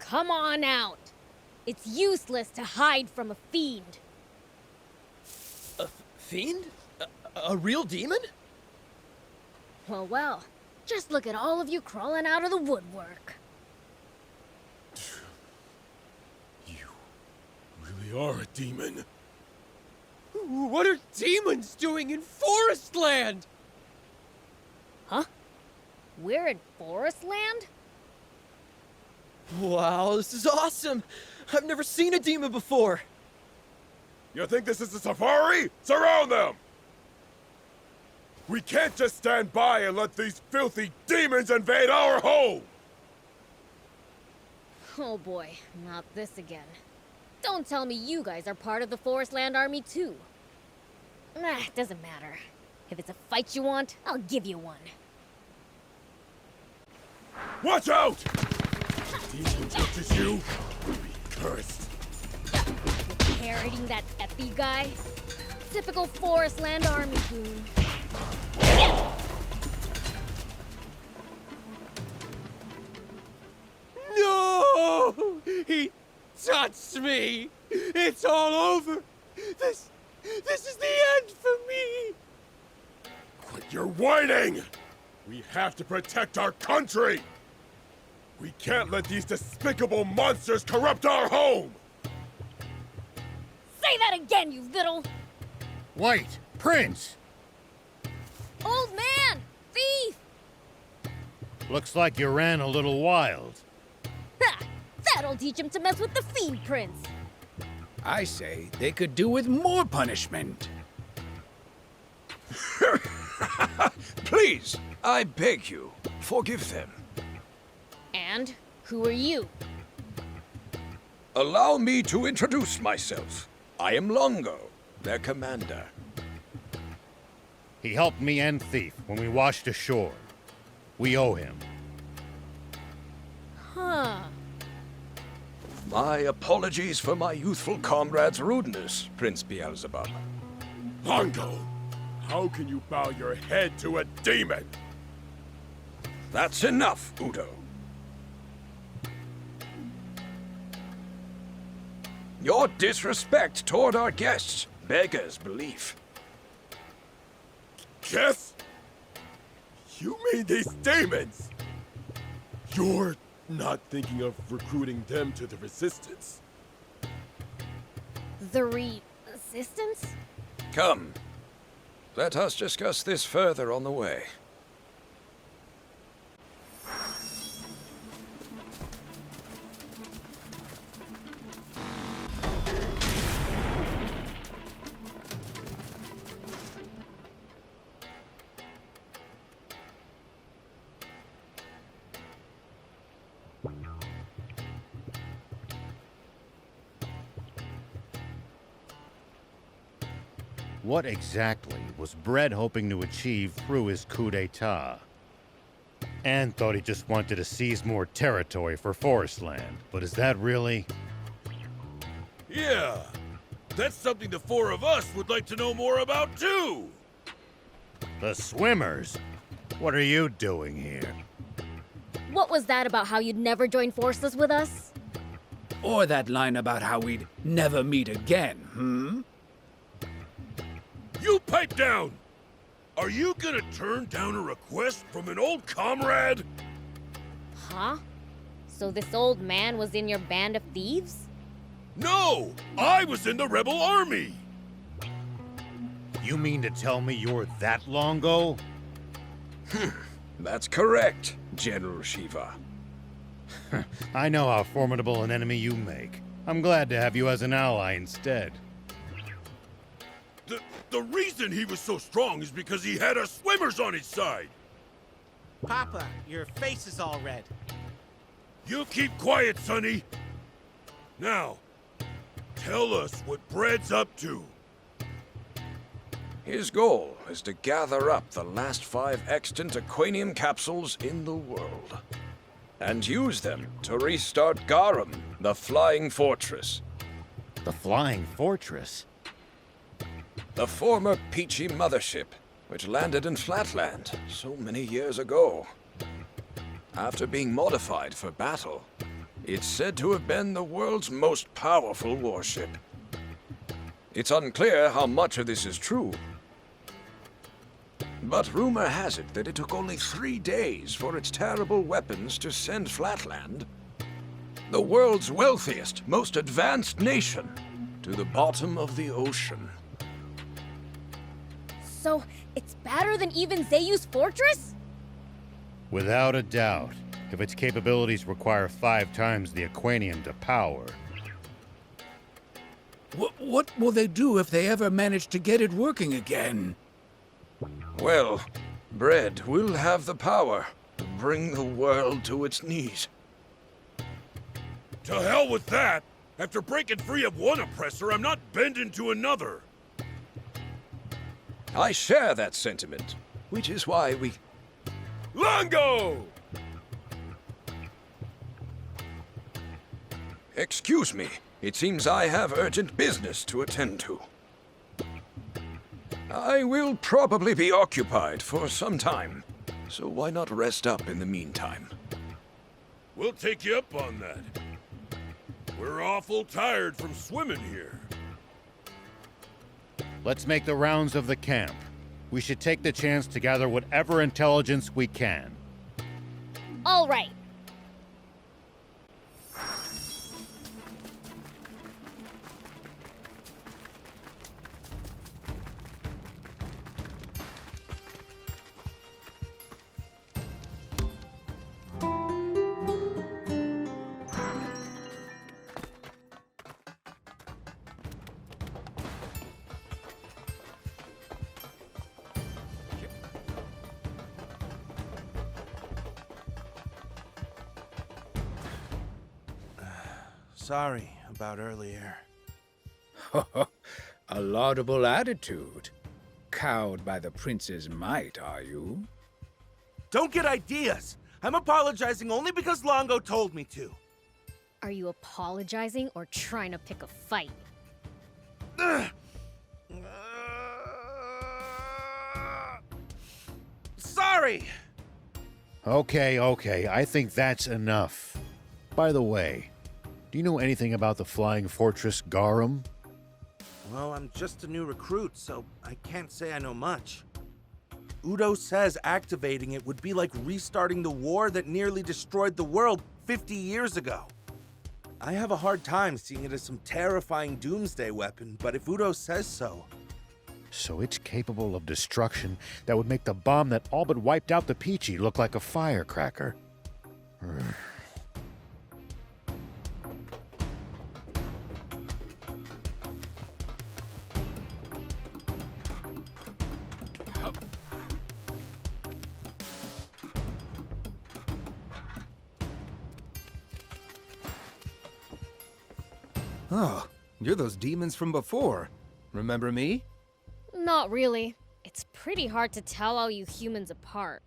Come on out. It's useless to hide from a fiend. A fiend? A real demon? Well, just look at all of you crawling out of the woodwork. You really are a demon. What are demons doing in Forestland? Huh? We're in Forestland? Wow, this is awesome! I've never seen a demon before! You think this is a safari? Surround them! We can't just stand by and let these filthy demons invade our home! Oh boy, not this again. Don't tell me you guys are part of the Forestland Army too. Nah, doesn't matter. If it's a fight you want, I'll give you one. Watch out! If the demon touches you, you'll be cursed. Parroting that Effie guy? Typical Forestland Army goon. No! He touched me! It's all over! This is the end for me! Quit your whining! We have to protect our country! We can't let these despicable monsters corrupt our home! Say that again, you little... Wait, Prince! Old man! Thief! Looks like you ran a little wild. Ha! That'll teach him to mess with the Fiend Prince! I say they could do with more punishment. Please, I beg you, forgive them. And who are you? Allow me to introduce myself. I am Longo, their commander. He helped me and Thief when we washed ashore. We owe him. Huh. My apologies for my youthful comrade's rudeness, Prince Beelzebub. Longo, how can you bow your head to a demon? That's enough, Udo. Your disrespect toward our guests beggars belief. Guess? You mean these demons? You're not thinking of recruiting them to the Resistance. The Resistance? Come, let us discuss this further on the way. What exactly was Brett hoping to achieve through his coup d'etat? Anne thought he just wanted to seize more territory for Forestland, but is that really? Yeah, that's something the four of us would like to know more about too! The swimmers? What are you doing here? What was that about how you'd never join forces with us? Or that line about how we'd never meet again, You pipe down! Are you gonna turn down a request from an old comrade? Huh? So this old man was in your band of thieves? No! I was in the rebel army! You mean to tell me you're that Longo? That's correct, General Shiva. I know how formidable an enemy you make. I'm glad to have you as an ally instead. The reason he was so strong is because he had us swimmers on his side! Papa, your face is all red. You keep quiet, Sonny! Now, tell us what Bread's up to. His goal is to gather up the last 5 extant Aquanium capsules in the world, and use them to restart Garum, the Flying Fortress. The Flying Fortress? The former Peachy mothership, which landed in Flatland so many years ago. After being modified for battle, It's said to have been the world's most powerful warship. It's unclear how much of this is true. But rumor has it that it took only 3 days for its terrible weapons to send Flatland, the world's wealthiest, most advanced nation, to the bottom of the ocean. So, it's badder than even Zeus's fortress? Without a doubt. If its capabilities require 5 times the Aquanium to power. What will they do if they ever manage to get it working again? Well, Bread will have the power to bring the world to its knees. To hell with that! After breaking free of one oppressor, I'm not bending to another! I share that sentiment, which is why we... Longo! Excuse me. It seems I have urgent business to attend to. I will probably be occupied for some time, so why not rest up in the meantime? We'll take you up on that. We're awful tired from swimming here. Let's make the rounds of the camp. We should take the chance to gather whatever intelligence we can. All right. Sorry about earlier. A laudable attitude. Cowed by the prince's might, are you? Don't get ideas! I'm apologizing only because Longo told me to. Are you apologizing or trying to pick a fight? Sorry! Okay, I think that's enough. By the way, do you know anything about the flying fortress Garum? Well, I'm just a new recruit, so I can't say I know much. Udo says activating it would be like restarting the war that nearly destroyed the world 50 years ago. I have a hard time seeing it as some terrifying doomsday weapon, but if Udo says so... So it's capable of destruction that would make the bomb that all but wiped out the Peachy look like a firecracker. Oh, you're those demons from before. Remember me? Not really. It's pretty hard to tell all you humans apart.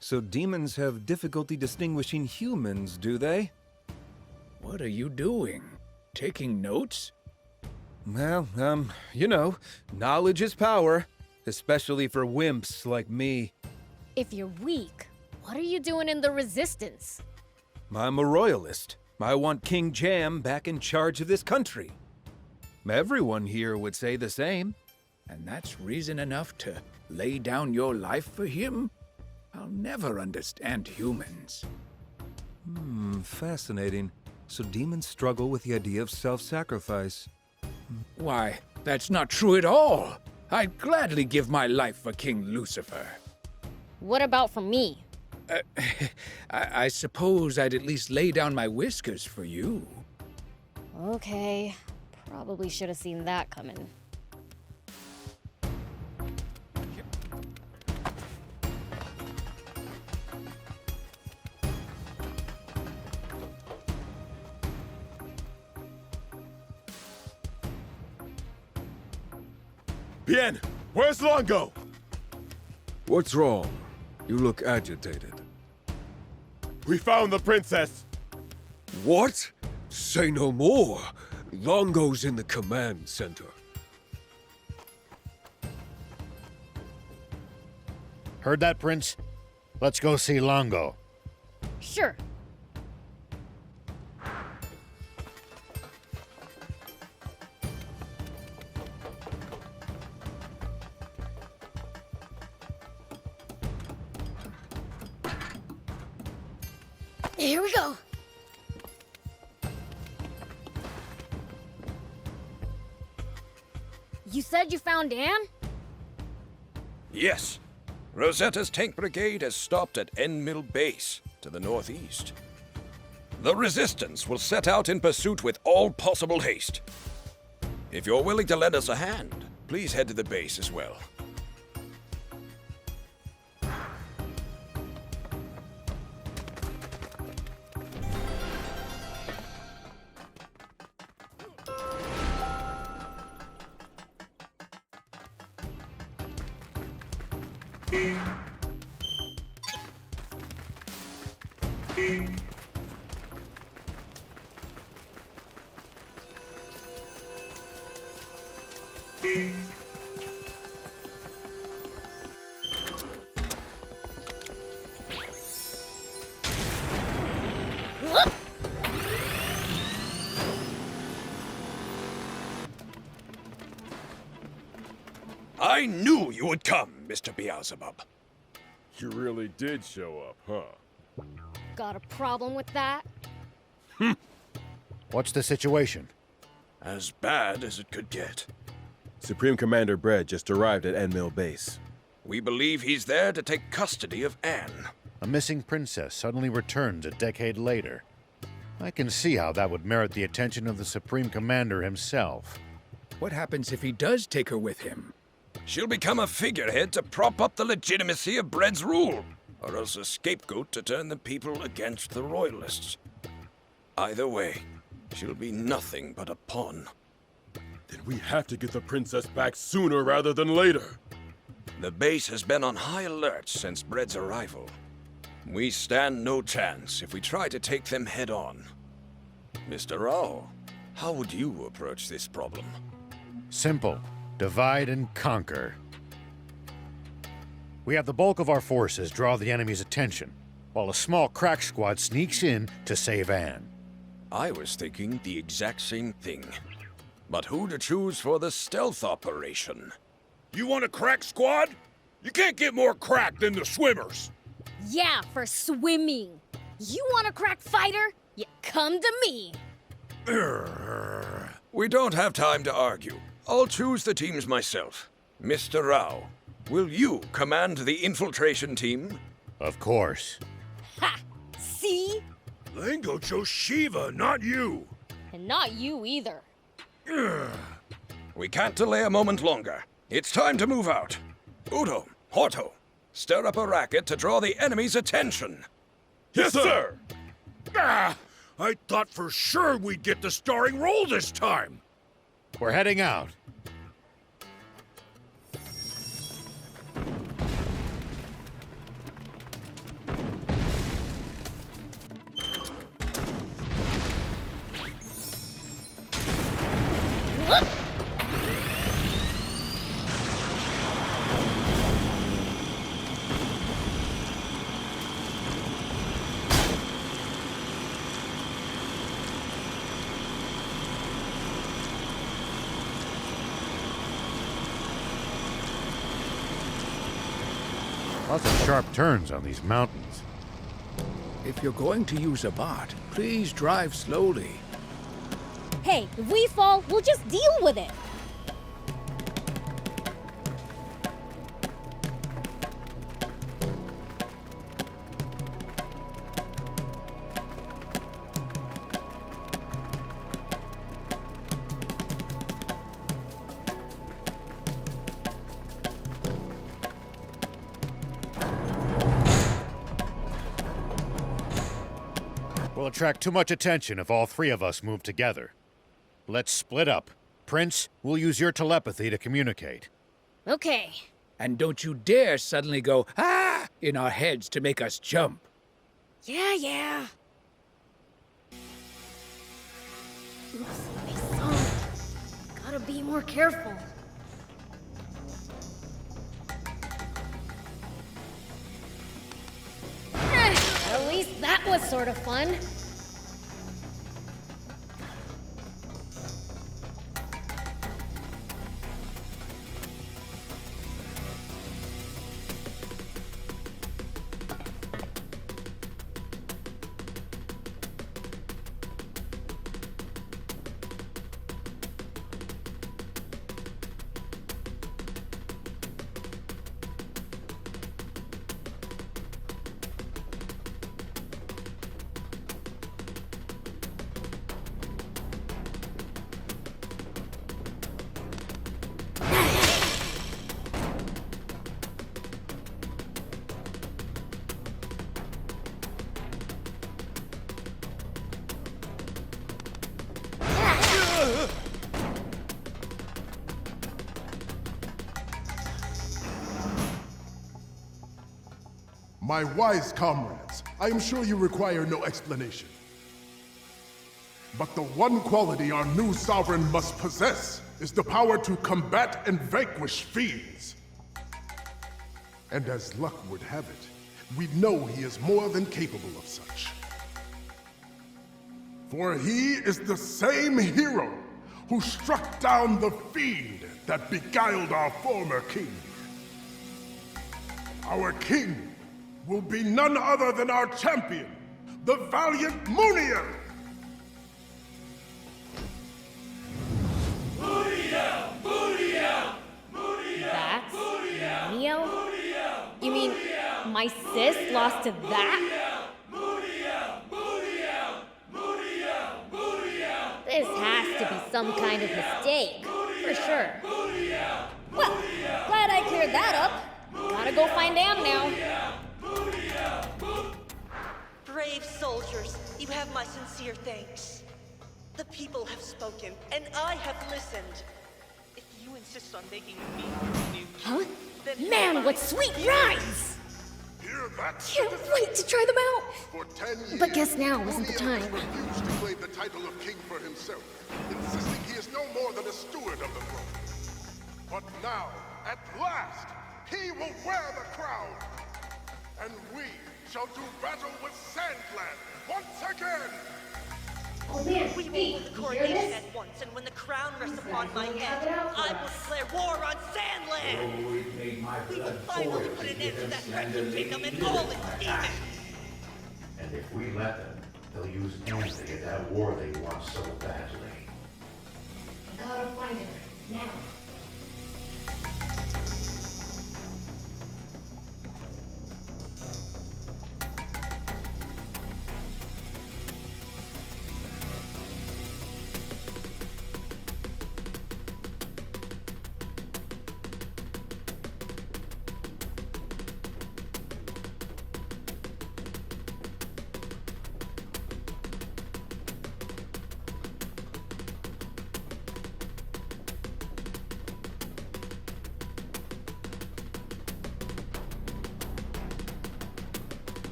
So demons have difficulty distinguishing humans, do they? What are you doing? Taking notes? Well, you know, knowledge is power, especially for wimps like me. If you're weak, what are you doing in the Resistance? I'm a royalist. I want King Jam back in charge of this country. Everyone here would say the same. And that's reason enough to lay down your life for him? I'll never understand humans. Fascinating. So demons struggle with the idea of self-sacrifice. Why, that's not true at all. I'd gladly give my life for King Lucifer. What about for me? I suppose I'd at least lay down my whiskers for you. Okay. Probably should have seen that coming. Bien, where's Longo? What's wrong? You look agitated. We found the princess. What? Say no more. Longo's in the command center. Heard that, Prince? Let's go see Longo. Sure. Here we go. You said you found Anne? Yes. Rosetta's tank brigade has stopped at End Mill Base, to the northeast. The Resistance will set out in pursuit with all possible haste. If you're willing to lend us a hand, please head to the base as well. I knew you would come, Mr. Beelzebub. You really did show up, huh? Got a problem with that? What's the situation? As bad as it could get. Supreme Commander Bredd just arrived at End Mill Base. We believe he's there to take custody of Anne. A missing princess suddenly returns a decade later. I can see how that would merit the attention of the Supreme Commander himself. What happens if he does take her with him? She'll become a figurehead to prop up the legitimacy of Bredd's rule, or else a scapegoat to turn the people against the Royalists. Either way, she'll be nothing but a pawn. Then we have to get the princess back sooner rather than later. The base has been on high alert since Bredd's arrival. We stand no chance if we try to take them head on. Mr. Rao, how would you approach this problem? Simple. Divide and conquer. We have the bulk of our forces draw the enemy's attention, while a small crack squad sneaks in to save Anne. I was thinking the exact same thing. But who to choose for the stealth operation? You want a crack squad? You can't get more crack than the swimmers. Yeah, for swimming. You want a crack fighter? You come to me. We don't have time to argue. I'll choose the teams myself. Mr. Rao, will you command the infiltration team? Of course. Ha! See? Lango chose Shiva, not you. And not you either. We can't delay a moment longer. It's time to move out. Udo, Horto, stir up a racket to draw the enemy's attention. Yes, sir! Ah, I thought for sure we'd get the starring role this time. We're heading out. Lots of sharp turns on these mountains. If you're going to use a bot, please drive slowly. Hey, if we fall, we'll just deal with it. We'll attract too much attention if all three of us move together. Let's split up. Prince, we'll use your telepathy to communicate. Okay. And don't you dare suddenly go, ah, in our heads to make us jump. Yeah. Oops, my son. Gotta be more careful. At least that was sort of fun. My wise comrades, I am sure you require no explanation. But the one quality our new sovereign must possess is the power to combat and vanquish fiends. And as luck would have it, we know he is more than capable of such. For he is the same hero who struck down the fiend that beguiled our former king. Our king will be none other than our champion, the valiant Munir! That's Neo? You mean my sis lost to that? This has to be some kind of mistake, for sure. Well, glad I cleared that up. Gotta go find Am now. Brave soldiers, you have my sincere thanks. The people have spoken, and I have listened. If you insist on making me your new Huh? then Man, what sweet rhymes! Hear that? Can't wait to try them out! For 10 years, But guess now isn't the Munir time. refused to claim the title of king for himself, insisting he is no more than a steward of the throne. But now, at last, he will wear the crown, and we shall do battle with Sandland once again! Oh man, we will hold the coronation at once, and when the crown rests upon my head, I will declare war on Sandland! We will finally put an end to that wretched kingdom and all its demons! And if we let them, they'll use ants to get that war they want so badly. Gotta find her, now.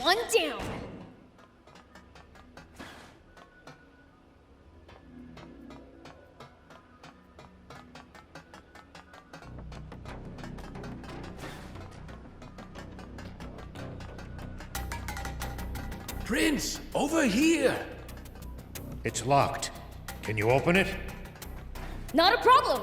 One down. Prince, over here! It's locked. Can you open it? Not a problem.